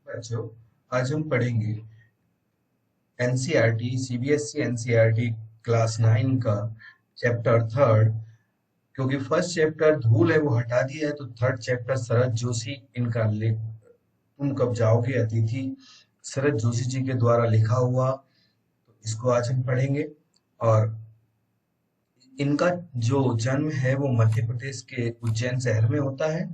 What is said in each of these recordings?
बच्चों, आज हम पढ़ेंगे एनसीईआरटी सीबीएसई एनसीईआरटी क्लास 9 का चैप्टर थर्ड। क्योंकि फर्स्ट चैप्टर धूल है वो हटा दिया है, तो थर्ड चैप्टर शरद जोशी इनका तुम कब जाओगे अतिथि, शरद जोशी जी के द्वारा लिखा हुआ, तो इसको आज हम पढ़ेंगे। और इनका जो जन्म है वो मध्य प्रदेश के उज्जैन शहर में होता है,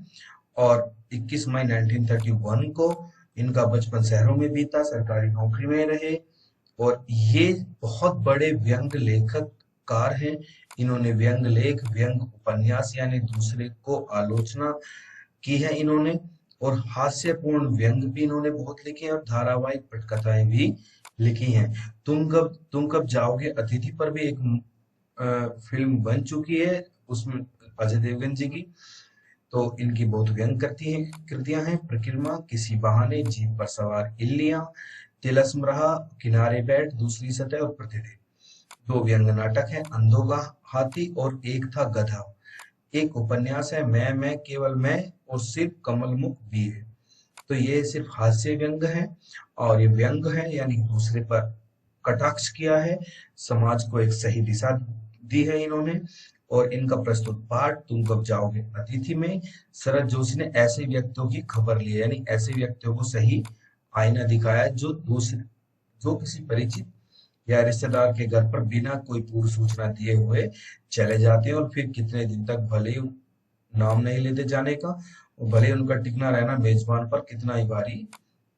और 21 मई 1931 को इनका बचपन शहरों में बीता, सरकारी नौकरी में रहे। और ये बहुत बड़े व्यंग लेखककार हैं। इन्होंने व्यंग लेख, व्यंग उपन्यास यानी दूसरे को आलोचना की है इन्होंने, और हास्यपूर्ण व्यंग भी इन्होंने बहुत लिखे हैं, और धारावाहिक पटकथाएं भी लिखी हैं। तुम कब जाओगे अतिथि पर भी एक फिल्म बन चुकी है, उसमें अजय देवगन जी की। तो इनकी बहुत व्यंग करती हैं कृतियां हैं। प्रकृमा, किसी बहाने, जीप पर सवार इल्लियां, तिलस्म रहा, किनारे बैठ, दूसरी सतह और प्रतिदिन। दो व्यंग नाटक हैं, अंधों का हाथी और एक था गधा। एक उपन्यास है, मैं केवल मैं, और सिर्फ कमलमुख भी है। तो ये सिर्फ हास्य व्यंग है, और ये व्यंग है यानी दूसरे पर कटाक्ष किया है, समाज को एक सही दिशा दी है इन्होंने। और इनका प्रस्तुत पाठ तुम कब जाओगे अतिथि में शरद जोशी ने ऐसे व्यक्तियों की खबर ली है, यानी ऐसे व्यक्तियों को सही आईना दिखाया है जो किसी परिचित या रिश्तेदार के घर पर बिना कोई पूर्व सूचना दिए हुए चले जाते हैं, और फिर कितने दिन तक भले ही नाम नहीं लेते जाने का, और भले ही उनका टिकना रहना मेजबान पर कितना ही भारी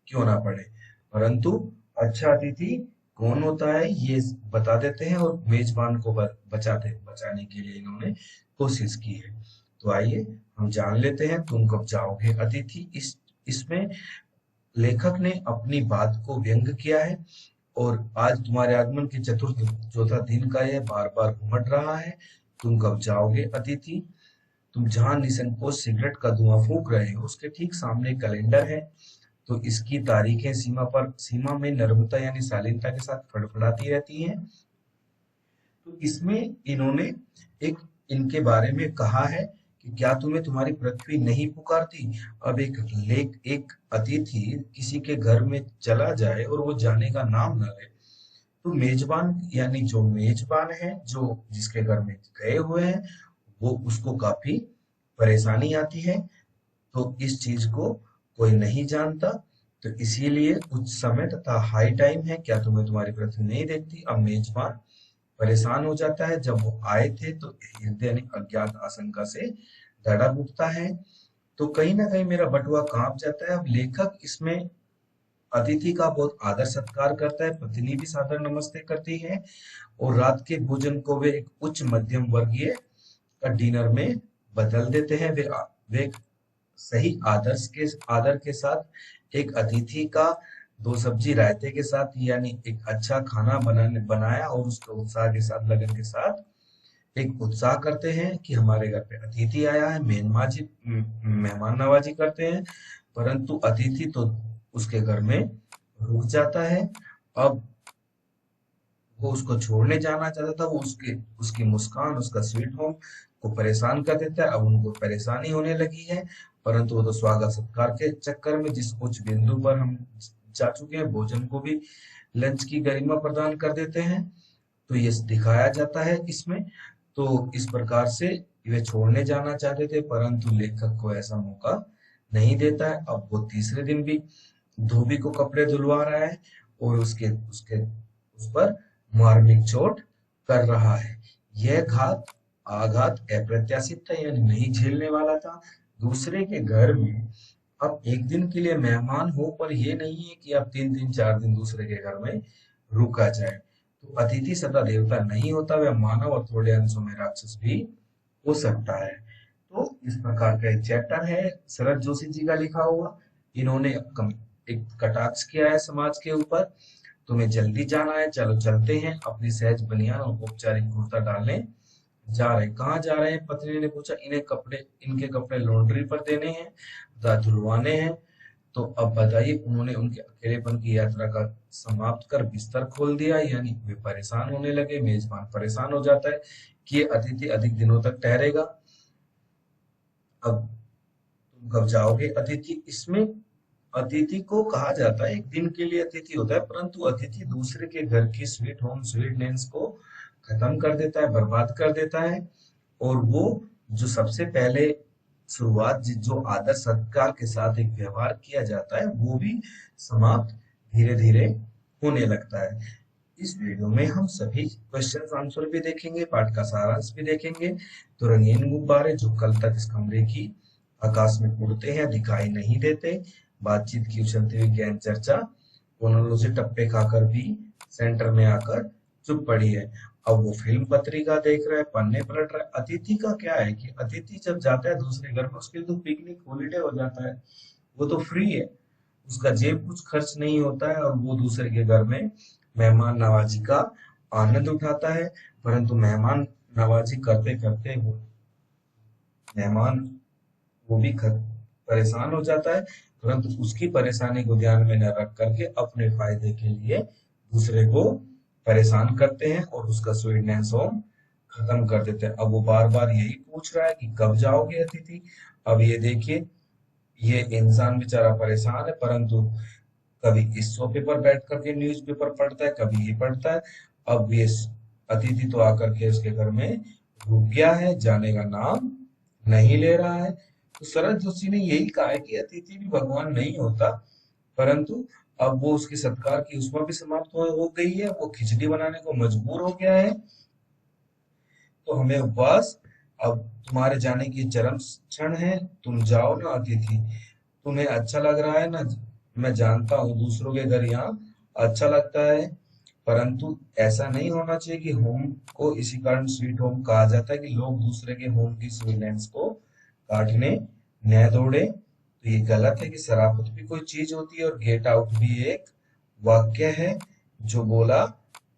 क्यों ना पड़े, परंतु अच्छा अतिथि कौन होता है ये बता देते हैं, और मेजबान को बचाने के लिए इन्होंने कोशिश की है। तो आइए हम जान लेते हैं तुम कब जाओगे अतिथि। इसमें लेखक ने अपनी बात को व्यंग किया है, और आज तुम्हारे आगमन के चतुर्थ चौथा दिन का यह बार बार उमड़ रहा है। तुम कब जाओगे अतिथि, तुम जहां निसंकोच सिगरेट का धुआं फूंक रहे हो उसके ठीक सामने कैलेंडर है। तो इसकी तारीखें सीमा में नर्मता यानी शालीनता के साथ फड़फड़ाती रहती हैं। तो इसमें इन्होंने एक इनके बारे में कहा है कि क्या तुम्हें तुम्हारी पृथ्वी नहीं पुकारती। अब एक अतिथि किसी के घर में चला जाए और वो जाने का नाम ना ले, तो मेजबान यानी जो मेजबान है, जो जिसके घर में गए हुए हैं, वो उसको काफी परेशानी आती है। तो इस चीज को कोई नहीं जानता, तो इसीलिए उच्च समय तथा हाई टाइम है, क्या तुम्हें तुम्हारी पृथ्वी नहीं देखती। अब मेजबान परेशान हो जाता है, जब वो आए थे तो हृदय यानी अज्ञात आशंका से धड़क उठता है। तो कहीं ना कहीं मेरा बटुआ कांप जाता है। अब लेखक इसमें अतिथि का बहुत आदर सत्कार करता है, पत्नी भी सादर नमस्ते करती है, और रात के भोजन को वे एक उच्च मध्यम वर्गीय का डिनर में बदल देते हैं। वे एक सही आदर के साथ एक अतिथि का दो सब्जी रायते के साथ यानी एक अच्छा खाना बनाया, और उसका उत्साह के साथ, लगन के साथ एक उत्साह करते हैं कि हमारे घर पे अतिथि आया है, मेहमान नवाजी करते हैं। परंतु अतिथि तो उसके घर में रुक जाता है। अब वो उसको छोड़ने जाना चाहता था, वो उसकी मुस्कान, उसका स्वीट होम को परेशान कर देता है। अब उनको परेशानी होने लगी है, परंतु वो तो स्वागत सत्कार के चक्कर में जिस उच्च बिंदु पर हम जा चुके हैं, भोजन को भी लंच की गरिमा प्रदान कर देते हैं। तो ये दिखाया जाता है इसमें। तो इस प्रकार से वे छोड़ने जाना चाहते थे, परंतु लेखक को ऐसा मौका नहीं देता है। अब वो तीसरे दिन भी धोबी को कपड़े धुलवा रहा है, और उसके उसके उस पर मार्मिक चोट कर रहा है। यह आघात अप्रत्याशित था, यानी नहीं झेलने वाला था। दूसरे के घर में अब एक दिन के लिए मेहमान हो, पर यह नहीं है कि अब 3 3 4 दिन दूसरे के घर में रुका जाए। तो अतिथि सदा देवता नहीं होता, वह मानव और थोड़े अंशों में राक्षस भी हो सकता है। तो इस प्रकार का एक चैप्टर है शरद जोशी जी का लिखा हुआ। इन्होंने एक कटाक्ष किया है समाज के ऊपर। तुम्हें जल्दी जाना है, चलो चलते हैं। अपनी सहज बनियान और औपचारिक कुर्ता डालने जा रहे हैं। कहाँ जा रहे हैं, पत्नी ने पूछा। इनके कपड़े लॉन्ड्री पर देने हैं तथा धुलवाने हैं। तो अब बताइए, उन्होंने उनके अकेलेपन की यात्रा का समाप्त कर बिस्तर खोल दिया, यानी वे परेशान होने लगे। मेजबान परेशान हो जाता है कि ये अतिथि अधिक दिनों तक ठहरेगा। अब तुम कब जाओगे अतिथि, इसमें अतिथि को कहा जाता है, एक दिन के लिए अतिथि होता है, परंतु अतिथि दूसरे के घर की स्वीट होम स्वीटनेस को खत्म कर देता है, बर्बाद कर देता है। और वो जो सबसे पहले शुरुआत जो आदर सत्कार के साथ एक व्यवहार किया जाता है, वो भी समाप्त धीरे धीरे होने लगता है। इस वीडियो में हम सभी क्वेश्चन आंसर भी देखेंगे, पाठ का सारांश भी देखेंगे। तो रंगीन गुब्बारे जो कल तक इस कमरे की आकाश में उड़ते हैं, दिखाई नहीं देते, बातचीत की उछलती हुई ज्ञान चर्चा कोनों से टप्पे खाकर भी सेंटर में आकर चुप पड़ी है। अब वो फिल्म पत्रिका देख रहा है, पन्ने पलट रहा है। अतिथि का क्या है कि अतिथि जब जाता है दूसरे घर में, उसके लिए तो पिकनिक हॉलीडे हो जाता है, वो तो फ्री है, उसका जेब कुछ खर्च नहीं होता है, और वो दूसरे के घर में मेहमान नवाजी का आनंद उठाता है। परंतु मेहमान नवाजी करते करते मेहमान वो भी परेशान हो जाता है, परंतु उसकी परेशानी को ध्यान में न रख करके अपने फायदे के लिए दूसरे को परेशान करते हैं और उसका स्वीटनेस होम खत्म कर देते हैं। अब वो बार बार यही पूछ रहा है कि कब जाओगे अतिथि। अब ये देखिए, ये इंसान बेचारा परेशान है, परंतु कभी इस सोफे पर बैठ करके न्यूज़पेपर पढ़ता है, कभी ये पढ़ता है। अब ये अतिथि तो आकर के उसके घर में रुक गया है, जाने का नाम नहीं ले रहा है। तो शरद जोशी ने यही कहा है कि अतिथि भी भगवान नहीं होता, परंतु अब वो उसके सत्कार की उसमें भी समाप्त हो गई है, वो खिचड़ी बनाने को मजबूर हो गया है। तो हमें उपवास, अब तुम्हारे जाने की चरम क्षण है, तुम जाओ ना अतिथि, तुम्हें अच्छा लग रहा है ना, मैं जानता हूँ दूसरों के घर यहाँ अच्छा लगता है, परंतु ऐसा नहीं होना चाहिए कि होम को इसी कारण स्वीट होम कहा जाता है कि लोग दूसरे के होम की स्वीटनेस को काटने न दौड़े। तो ये गलत है कि शराफत भी कोई चीज होती है, और गेट आउट भी एक वाक्य है जो बोला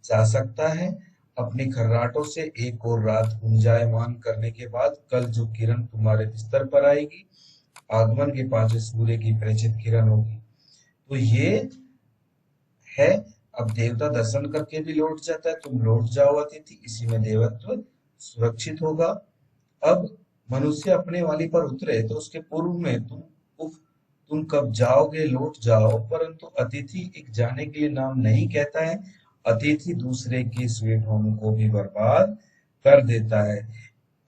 जा सकता है। अपनी खर्राटों से एक और रात गुंजायमान करने के बाद कल जो किरण तुम्हारे बिस्तर पर आएगी, आगमन के 5वें सूर्य की परिचित किरण होगी। तो ये है, अब देवता दर्शन करके भी लौट जाता है, तुम लौट जाओ अतिथि, इसी में देवत्व सुरक्षित होगा। अब मनुष्य अपने वाली पर उतरे तो उसके पूर्व में तुम कब जाओगे, लौट जाओ, परंतु अतिथि एक जाने के लिए नाम नहीं कहता है। अतिथि दूसरे के स्वीट होम को भी बर्बाद कर देता है।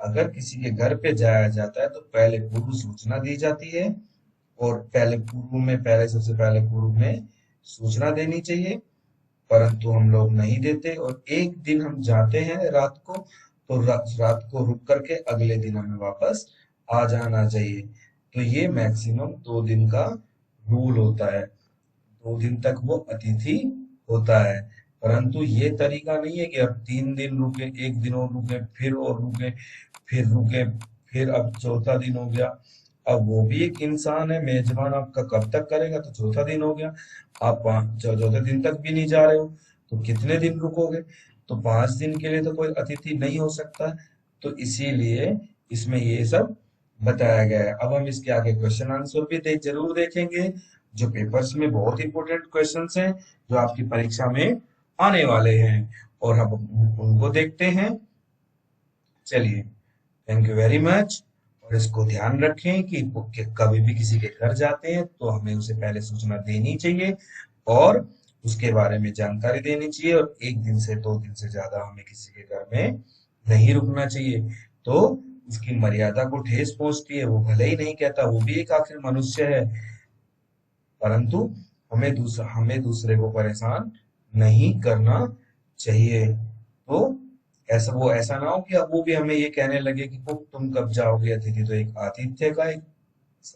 अगर किसी के घर पे जाया जाता है तो पहले पूर्व सूचना दी जाती है, और पहले सबसे पहले पूर्व में सूचना देनी चाहिए, परंतु हम लोग नहीं देते। और एक दिन हम जाते हैं रात को, तो रात को रुक करके अगले दिन हमें वापस आ जाना चाहिए। तो ये मैक्सिमम 2 दिन का रूल होता है, 2 दिन तक वो अतिथि होता है। परंतु ये तरीका नहीं है कि अब 3 दिन रुके, एक दिन और रुके, फिर और रुके, फिर रुके, फिर अब चौथा दिन हो गया। अब वो भी एक इंसान है, मेजबान आपका कब तक करेगा, तो चौथा दिन हो गया, आप चौथे दिन तक भी नहीं जा रहे हो, तो कितने दिन रुकोगे। तो 5 दिन के लिए तो कोई अतिथि नहीं हो सकता। तो इसीलिए इसमें ये सब बताया गया है। अब हम इसके आगे क्वेश्चन आंसर भी जरूर देखेंगे, जो पेपर्स में बहुत इंपॉर्टेंट क्वेश्चंस हैं, जो आपकी परीक्षा में आने वाले हैं, और हम उनको देखते हैं। चलिए, थैंक यू वेरी मच। और इसको ध्यान रखें कि कभी भी किसी के घर जाते हैं तो हमें उसे पहले सूचना देनी चाहिए, और उसके बारे में जानकारी देनी चाहिए, और 1 दिन से 2 दिन से ज्यादा हमें किसी के घर में नहीं रुकना चाहिए। तो उसकी मर्यादा को ठेस पहुंचती है, वो भले ही नहीं कहता, वो भी एक आखिर मनुष्य है, परंतु हमें दूसरे को परेशान नहीं करना चाहिए। तो ऐसा ना हो कि अब वो भी हमें ये कहने लगे कि वो तुम कब जाओगे अतिथि। तो एक आतिथ्य का एक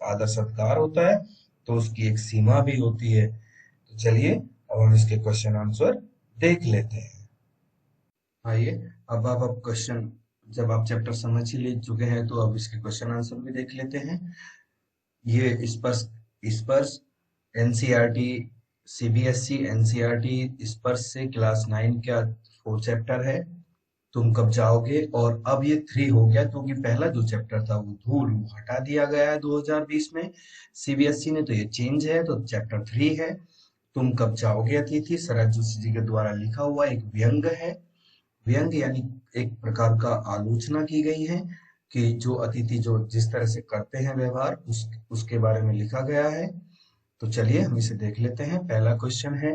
आदर सत्कार होता है, तो उसकी एक सीमा भी होती है। तो चलिए, अब हम इसके क्वेश्चन आंसर देख लेते हैं। आइए, अब क्वेश्चन, जब आप चैप्टर समझ ही ले चुके हैं तो अब इसके क्वेश्चन आंसर भी देख लेते हैं। ये स्पर्श एनसीईआरटी, सीबीएसई एनसीईआरटी स्पर्श से क्लास 9 का 4 चैप्टर है, तुम कब जाओगे। और अब ये 3 हो गया, क्योंकि पहला जो चैप्टर था वो धूल, वो हटा दिया गया है 2020 में सीबीएसई ने, तो ये चेंज है, तो चैप्टर 3 है तुम कब जाओगे अतिथि। शरद जोशी जी के द्वारा लिखा हुआ एक व्यंग है। व्यंग यानी एक प्रकार का आलोचना की गई है कि जो अतिथि जो जिस तरह से करते हैं व्यवहार, उसके बारे में लिखा गया है। तो चलिए हम इसे देख लेते हैं। पहला क्वेश्चन है,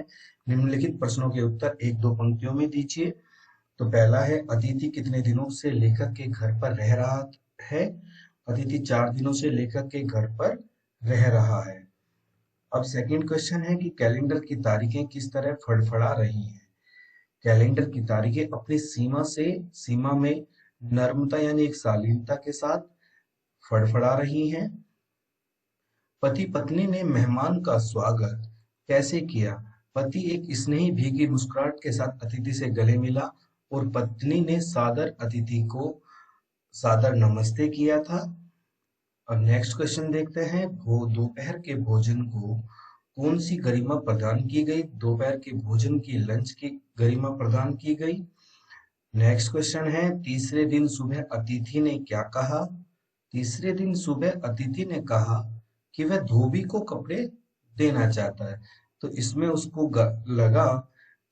निम्नलिखित प्रश्नों के उत्तर एक दो पंक्तियों में दीजिए। तो पहला है, अतिथि कितने दिनों से लेखक के घर पर रह रहा है? अतिथि 4 दिनों से लेखक के घर पर रह रहा है। अब सेकंड क्वेश्चन है कि कैलेंडर की तारीखें किस तरह फड़फड़ा रही हैं? कैलेंडर की तारीखें अपनी सीमा में नर्मता यानी एक शालीनता के साथ फड़फड़ा रही हैं। पति पत्नी ने मेहमान का स्वागत कैसे किया? पति एक स्नेही भीगी मुस्कुराहट के साथ अतिथि से गले मिला और पत्नी ने सादर अतिथि को सादर नमस्ते किया था। अब नेक्स्ट क्वेश्चन देखते हैं, दोपहर के भोजन को कौन सी गरिमा प्रदान की गई? दोपहर के भोजन की लंच की गरिमा प्रदान की गई। नेक्स्ट क्वेश्चन है, तीसरे दिन सुबह अतिथि ने क्या कहा? तीसरे दिन सुबह अतिथि ने कहा कि वह धोबी को कपड़े देना चाहता है। तो इसमें उसको लगा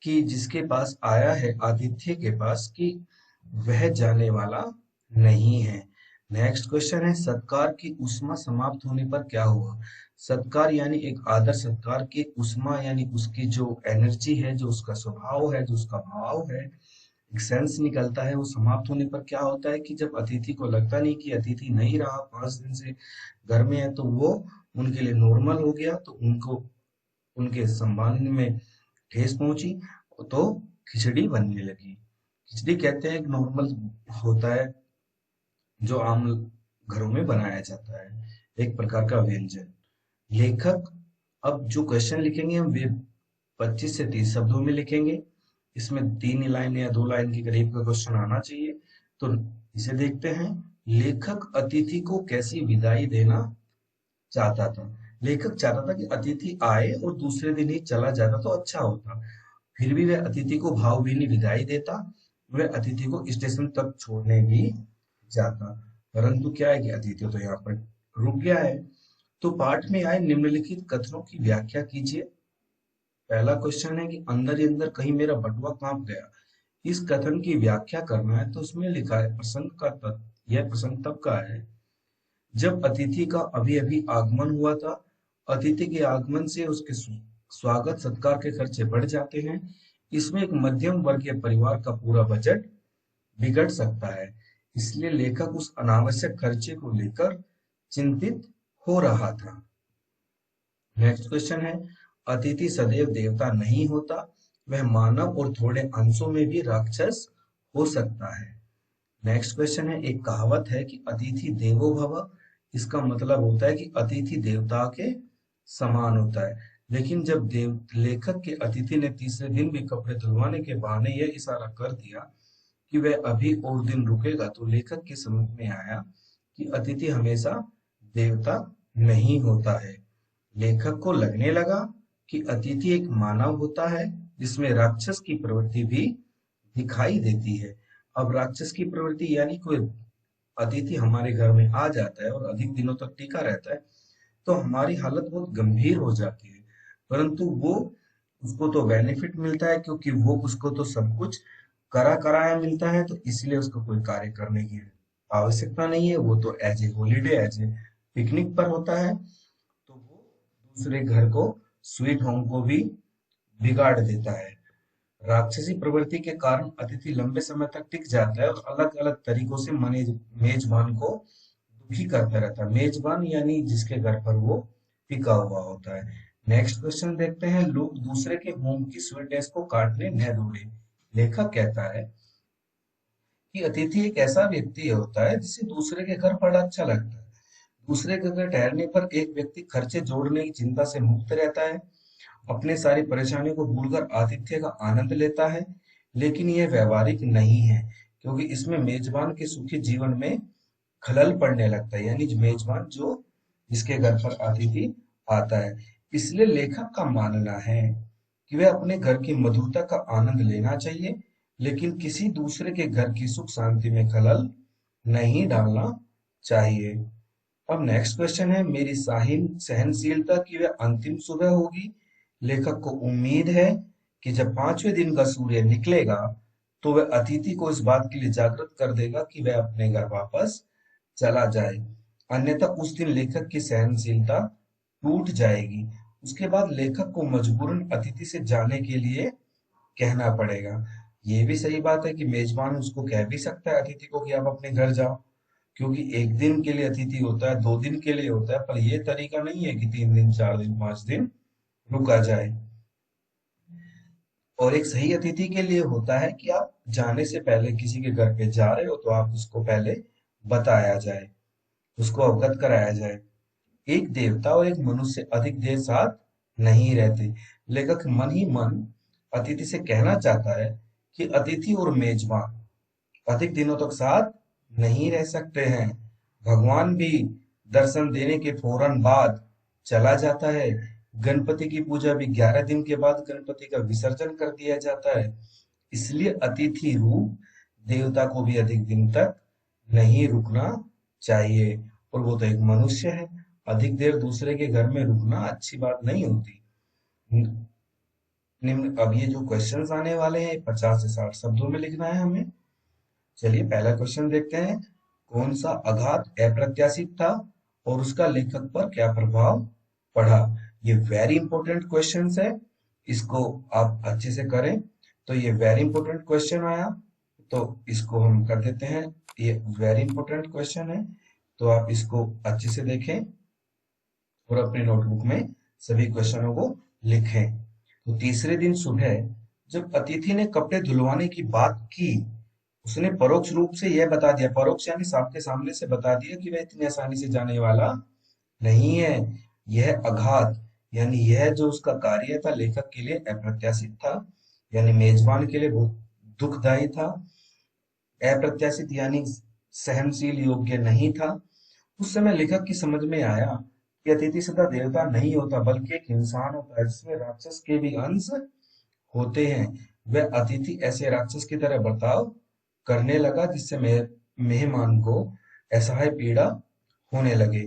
कि जिसके पास आया है आतिथ्य के पास, कि वह जाने वाला नहीं है। नेक्स्ट क्वेश्चन है, सत्कार की उष्मा समाप्त होने पर क्या हुआ? सत्कार यानी एक आदर सत्कार की उष्मा यानी उसकी जो एनर्जी है, जो उसका स्वभाव है, जो उसका भाव है, एक सेंस निकलता है, वो समाप्त होने पर क्या होता है कि जब अतिथि को लगता नहीं कि अतिथि नहीं रहा, 5 दिन से घर में है, तो वो उनके लिए नॉर्मल हो गया, तो उनको उनके सम्मान में ठेस पहुंची, तो खिचड़ी बनने लगी। खिचड़ी कहते हैं एक नॉर्मल होता है जो आम घरों में बनाया जाता है, एक प्रकार का व्यंजन। लेखक, अब जो क्वेश्चन लिखेंगे हम वे 25 से 30 शब्दों में लिखेंगे। इसमें 3 लाइन या 2 लाइन के करीब का क्वेश्चन आना चाहिए। तो इसे देखते हैं। लेखक अतिथि को कैसी विदाई देना चाहता था? लेखक चाहता था कि अतिथि आए और दूसरे दिन ही चला जाता तो अच्छा होता। फिर भी वह अतिथि को भावभीनी विदाई देता। वह अतिथि को स्टेशन तक छोड़ने भी जाता, परंतु क्या है कि अतिथि तो यहाँ पर रुक गया है। तो पाठ में आए निम्नलिखित कथनों की व्याख्या कीजिए। पहला क्वेश्चन है कि अंदर ही अंदर कहीं मेरा बटुआ कांप गया। इस कथन की व्याख्या करना है, तो उसमें लिखा है प्रसंग का तत्व। यह प्रसंग तब का है जब अतिथि का अभी अभी आगमन हुआ था। अतिथि के आगमन से उसके स्वागत सत्कार के खर्चे बढ़ जाते हैं। इसमें एक मध्यम वर्गीय परिवार का पूरा बजट बिगड़ सकता है। इसलिए लेखक उस अनावश्यक खर्चे को लेकर चिंतित हो रहा था। नेक्स्ट क्वेश्चन है, अतिथि सदैव देवता नहीं होता, वह मानव और थोड़े अंशों में भी राक्षस हो सकता है। नेक्स्ट क्वेश्चन है, एक कहावत है कि अतिथि देवो भव। इसका मतलब होता है कि अतिथि देवता के समान होता है। लेकिन जब लेखक के अतिथि ने तीसरे दिन भी कपड़े धुलवाने के बहाने यह इशारा कर दिया कि वह अभी और दिन रुकेगा, तो लेखक की समझ में आया कि अतिथि हमेशा देवता नहीं होता है। लेखक को लगने लगा कि अतिथि एक मानव होता है जिसमें राक्षस की प्रवृत्ति भी दिखाई देती है। अब राक्षस की प्रवृत्ति यानी कोई अतिथि हमारे घर में आ जाता है और अधिक दिनों तक टिका रहता है, तो हमारी हालत बहुत गंभीर हो जाती है। परंतु वो उसको तो बेनिफिट मिलता है, क्योंकि वो उसको तो सब कुछ करा कराया मिलता है, तो इसलिए उसको कोई कार्य करने की आवश्यकता नहीं है। वो तो as a holiday, as a picnic पर होता है। तो वो दूसरे घर को, स्वीट होम को भी बिगाड़ देता है। राक्षसी प्रवृत्ति के कारण अतिथि लंबे समय तक टिक जाता है और अलग अलग तरीकों से मेजबान को दुखी करता रहता है। मेजबान यानी जिसके घर पर वो टिका हुआ होता है। नेक्स्ट क्वेश्चन देखते हैं, लोग दूसरे के होम की स्वीटनेस को काटने न दौड़े। लेखक कहता है कि अतिथि एक ऐसा व्यक्ति होता है जिसे दूसरे के घर बड़ा अच्छा लगता है। दूसरे के घर ठहरने पर एक व्यक्ति खर्चे जोड़ने की चिंता से मुक्त रहता है, अपने सारी परेशानियों को भूलकर आतिथ्य का आनंद लेता है। लेकिन यह व्यवहारिक नहीं है, क्योंकि इसमें मेजबान के सुखी जीवन में खलल पड़ने लगता है, यानी मेजबान जो जिसके घर पर अतिथि आता है। इसलिए लेखक का मानना है कि वह अपने घर की मधुरता का आनंद लेना चाहिए, लेकिन किसी दूसरे के घर की सुख शांति में खलल नहीं डालना चाहिए। अब नेक्स्ट क्वेश्चन है, मेरी सहनशीलता की वह अंतिम सुबह होगी। लेखक को उम्मीद है कि जब 5वें दिन का सूर्य निकलेगा तो वह अतिथि को इस बात के लिए जागृत कर देगा कि वह अपने घर वापस चला जाए, अन्यथा उस दिन लेखक की सहनशीलता टूट जाएगी। उसके बाद लेखक को मजबूरन अतिथि से जाने के लिए कहना पड़ेगा। ये भी सही बात है कि मेजबान उसको कह भी सकता है अतिथि को कि आप अपने घर जाओ, क्योंकि एक दिन के लिए अतिथि होता है, 2 दिन के लिए होता है, पर ये तरीका नहीं है कि 3 दिन, 4 दिन, 5 दिन रुका जाए। और एक सही अतिथि के लिए होता है कि आप जाने से पहले किसी के घर पे जा रहे हो तो आप उसको पहले बताया जाए, उसको अवगत कराया जाए। एक देवता और एक मनुष्य अधिक देर साथ नहीं रहते। लेखक मन ही मन अतिथि से कहना चाहता है कि अतिथि और मेजबान अधिक दिनों तक साथ नहीं रह सकते हैं। भगवान भी दर्शन देने के फौरन बाद चला जाता है। गणपति की पूजा भी 11 दिन के बाद गणपति का विसर्जन कर दिया जाता है। इसलिए अतिथि रूप देवता को भी अधिक दिन तक नहीं रुकना चाहिए। और वो तो एक मनुष्य है, अधिक देर दूसरे के घर में रुकना अच्छी बात नहीं होती। निम्न अब ये जो क्वेश्चंस आने वाले हैं 50 से 60 शब्दों में लिखना है हमें। चलिए पहला क्वेश्चन देखते हैं। कौन सा आघात अप्रत्याशित था और उसका लेखक पर क्या प्रभाव पड़ा? ये वेरी इंपॉर्टेंट क्वेश्चंस है, इसको आप अच्छे से करें। तो ये वेरी इंपॉर्टेंट क्वेश्चन आया, तो इसको हम कर देते हैं। ये वेरी इंपॉर्टेंट क्वेश्चन है, तो आप इसको अच्छे से देखें और अपने नोटबुक में सभी क्वेश्चनों को लिखें। तो तीसरे दिन सुबह जब अतिथि ने कपड़े धुलवाने की बात की, उसने परोक्ष रूप से यह बता दिया, परोक्ष यानी सामने सामने से बता दिया कि वह इतनी आसानी से जाने वाला नहीं है। यह आघात यानी यह जो उसका कार्य था लेखक के लिए अप्रत्याशित था, यानी मेजबान के लिए बहुत दुखदायी था। अप्रत्याशित यानी सहनशील योग्य नहीं था। उस समय लेखक की समझ में आया कि अतिथि सदा देवता नहीं होता बल्कि एक इंसान होता है जिसमें राक्षस के भी अंश होते हैं। वह अतिथि ऐसे राक्षस की तरह बर्ताव करने लगा जिससे मेहमान को असह्य पीड़ा होने लगे।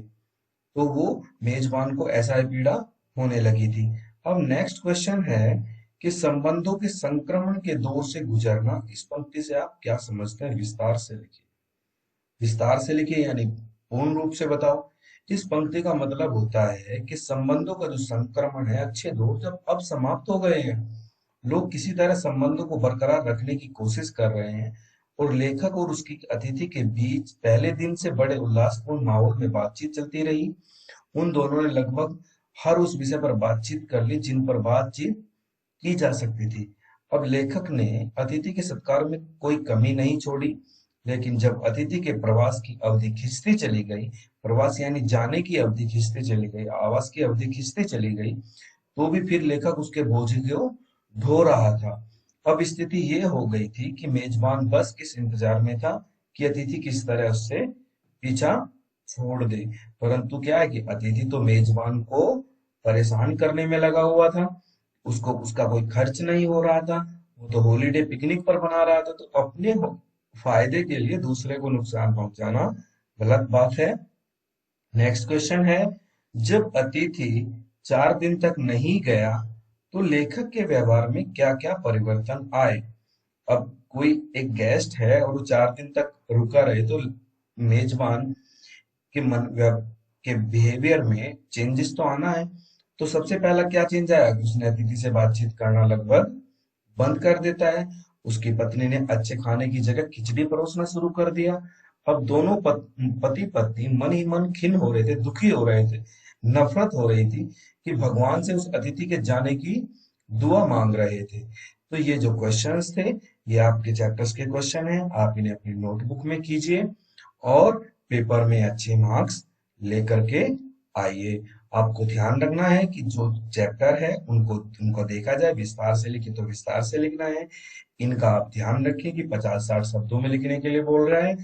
तो वो मेजबान को असह्य पीड़ा होने लगी थी। अब नेक्स्ट क्वेश्चन है कि संबंधों के संक्रमण के दौर से गुजरना। इस पंक्ति से आप क्या समझते हैं? विस्तार से लिखिए। विस्तार से लिखिए यानी पूर्ण रूप से बताओ। इस पंक्ति का मतलब होता है कि संबंधों का जो संक्रमण है, अच्छे दौर जब अब समाप्त हो गए हैं, लोग किसी तरह संबंधों को बरकरार रखने की कोशिश कर रहे हैं, और लेखक और उसकी अतिथि के बीच पहले दिन से बड़े उल्लासपूर्ण माहौल में बातचीत चलती रही। उन दोनों ने लगभग हर उस विषय पर बातचीत कर ली जिन पर बातचीत की जा सकती थी। अब लेखक ने अतिथि के सत्कार में कोई कमी नहीं छोड़ी, लेकिन जब अतिथि के प्रवास की अवधि खिंचती चली गई, प्रवास यानी जाने की अवधि खिंचती चली गई, आवास की अवधि खिंचती चली गई, तो भी फिर लेखक उसके बोझ को ढो रहा था। अब स्थिति ये हो गई थी कि मेजबान बस किस इंतजार में था कि अतिथि किस तरह उससे पीछा छोड़ दे। परंतु क्या है कि अतिथि तो मेजबान को परेशान करने में लगा हुआ था, उसको उसका कोई खर्च नहीं हो रहा था, वो तो हॉलीडे पिकनिक पर बना रहा था। तो अपने फायदे के लिए दूसरे को नुकसान पहुंचाना गलत बात है। नेक्स्ट क्वेश्चन है, जब अतिथि 4 दिन तक नहीं गया तो लेखक के व्यवहार में क्या क्या परिवर्तन आए? अब कोई एक गेस्ट है और वो 4 दिन तक रुका रहे तो मेजबान के के बिहेवियर में चेंजेस तो आना है। तो सबसे पहला क्या चेंज आया कि उसने अतिथि से बातचीत करना लगभग बंद कर देता है। उसकी पत्नी ने अच्छे खाने की जगह खिचड़ी परोसना शुरू कर दिया। अब दोनों पति पत्नी मन ही मन खिन्न हो रहे थे, दुखी हो रहे थे, नफरत हो रही थी कि भगवान से उस अतिथि के जाने की दुआ मांग रहे थे। तो ये जो क्वेश्चंस थे ये आपके चैप्टर्स के क्वेश्चन हैं, आप इन्हें अपनी नोटबुक में कीजिए और पेपर में अच्छे मार्क्स लेकर के आइए। आपको ध्यान रखना है कि जो चैप्टर है उनको उनको देखा जाए, विस्तार से लिखे तो विस्तार से लिखना है। इनका आप ध्यान रखें कि 50-60 शब्दों में लिखने के लिए बोल रहा है,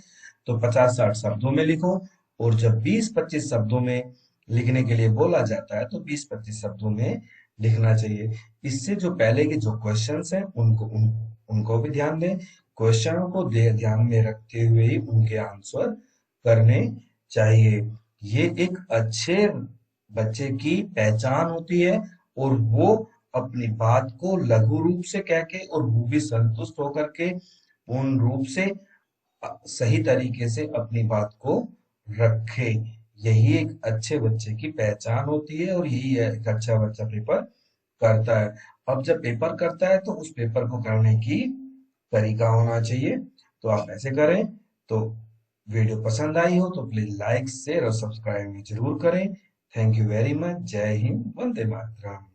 तो 50-60 शब्दों में लिखो। और जब 20-25 शब्दों में लिखने के लिए बोला जाता है तो 20-25 शब्दों में लिखना चाहिए। इससे जो पहले के जो क्वेश्चंस हैं उनको भी ध्यान दें। क्वेश्चनों को ध्यान में रखते हुए ही उनके आंसर करने चाहिए। ये एक अच्छे बच्चे की पहचान होती है, और वो अपनी बात को लघु रूप से कह के और वो भी संतुष्ट होकर के पूर्ण रूप से सही तरीके से अपनी बात को रखे। यही एक अच्छे बच्चे की पहचान होती है और यही एक अच्छा बच्चा पेपर करता है। अब जब पेपर करता है तो उस पेपर को करने की तरीका होना चाहिए। तो आप ऐसे करें। तो वीडियो पसंद आई हो तो प्लीज लाइक शेयर और सब्सक्राइब जरूर करें। Thank you very much. जय हिंद, वंदे मातरम।